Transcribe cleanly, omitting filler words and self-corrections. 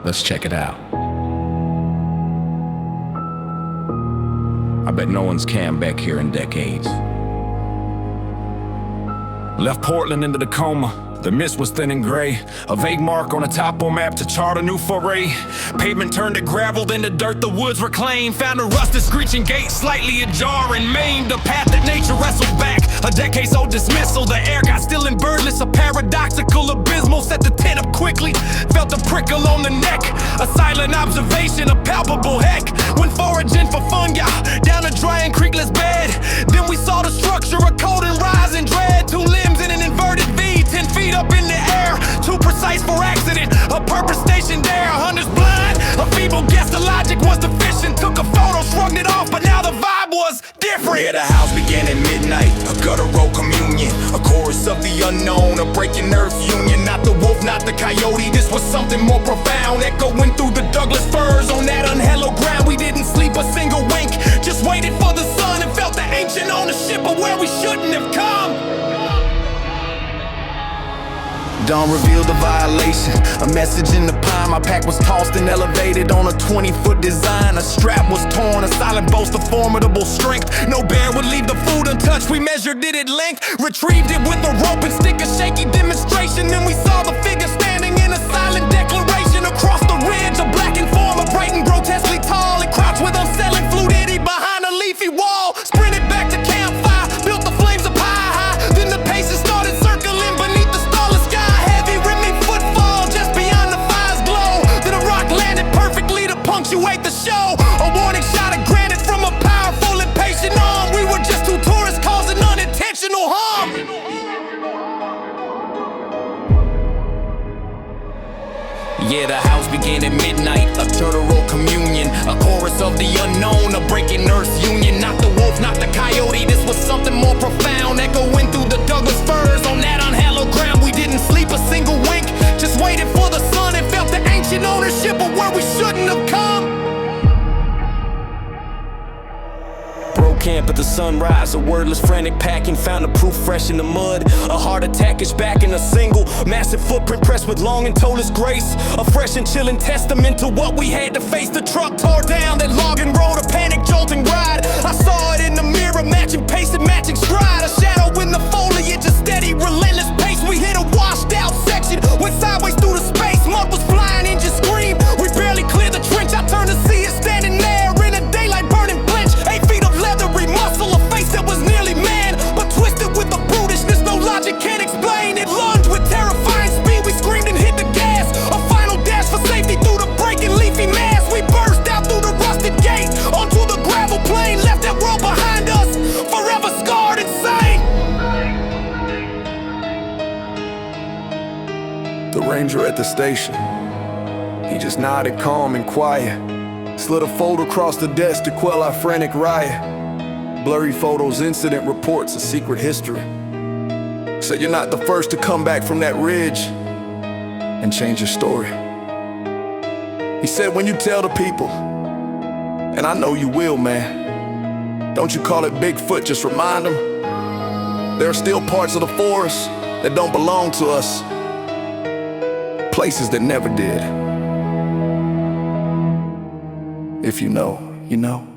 Let's check it out. I bet no one's camped back here in decades. Left Portland into Tacoma. The mist was thin and gray, a vague mark on a topo map to chart a new foray. Pavement turned to gravel, then to dirt the woods reclaimed. Found a rusted screeching gate, slightly ajar and maimed. A path that nature wrestled back, a decade-old dismissal. The air got still and birdless, a paradoxical abysmal. Set the tent up quickly, felt a prickle on the neck. A silent observation, a palpable heck. Went foraging for fungi, down a dry and creekless bed. Then we saw the structure, a cold and rising dread. Two limbs in an inverted V, 10 feet up in the air, too precise for accident, a purpose stationed there. Hunters blind, a feeble guess the logic was deficient. Took a photo, shrugged it off, but now the vibe was different. Yeah, the house began at midnight, a guttural communion, a chorus of the unknown, a breaking earth union. Not the wolf, not the coyote, this was something more profound, echoing through the Douglas firs on that unhallowed ground. We didn't sleep a single wink, just waited for the sun and felt the ancient ownership of where we shouldn't have come. Dawn revealed a violation, a message in the pine. My pack was tossed and elevated on a 20-foot design. A strap was torn, a silent boast of formidable strength. No bear would leave the food untouched, we measured it at length. Retrieved it with a rope and stick, a shaky demonstration. Then we saw the figure standing in a silent declaration. Across the ridge, a blackened form, operating grotesquely tall. It crouched with unsettling fluidity behind a leafy wall. Sprinted back to campfire, built the flames up high. Then the paces started circling beneath the starless sky. Punctuate the show, a warning shot of granite from a powerful impatient arm. We were just two tourists causing unintentional harm. Yeah, the house began at midnight, a guttural communion, a chorus of the unknown, a breaking earth union. Not the wolf, not the coyote, this was something more profound, echoing through the Douglas firs on that unhallowed ground. We didn't sleep a single wink, just waited for the sun and felt the ancient ownership of where we shouldn't have come. Broke camp at the sunrise, a wordless frantic packing. Found the proof fresh in the mud, a heart attack is back in a single massive footprint pressed with long and toeless grace. A fresh and chilling testament to what we had to face. The truck tore down that logging road, a panic jolting ride. I saw it in the mirror, matching pace and matching stride. A shadow in the foliage, a steady relentless pace. We hit a washed out section, went sideways through the space. Mud was flying, engine screamed, we barely cleared the trench. I turned to see it standing there in a daylight burning blench. 8 feet of leathery muscle, a face that was nearly man, but twisted with a brutishness no logic can't explain. It lunged with terrifying speed, we screamed and hit the gas. A final dash for safety through the breaking leafy mass. We burst out through the rusted gate, onto the gravel plain. Left that world behind us, forever scarred and sane. The ranger at the station, he just nodded calm and quiet. Slid a folder across the desk to quell our frantic riot. Blurry photos, incident reports, a secret history. Said you're not the first to come back from that ridge and change your story. He said when you tell the people, and I know you will, man, don't you call it Bigfoot, just remind them there are still parts of the forest that don't belong to us. Places that never did. If you know, you know.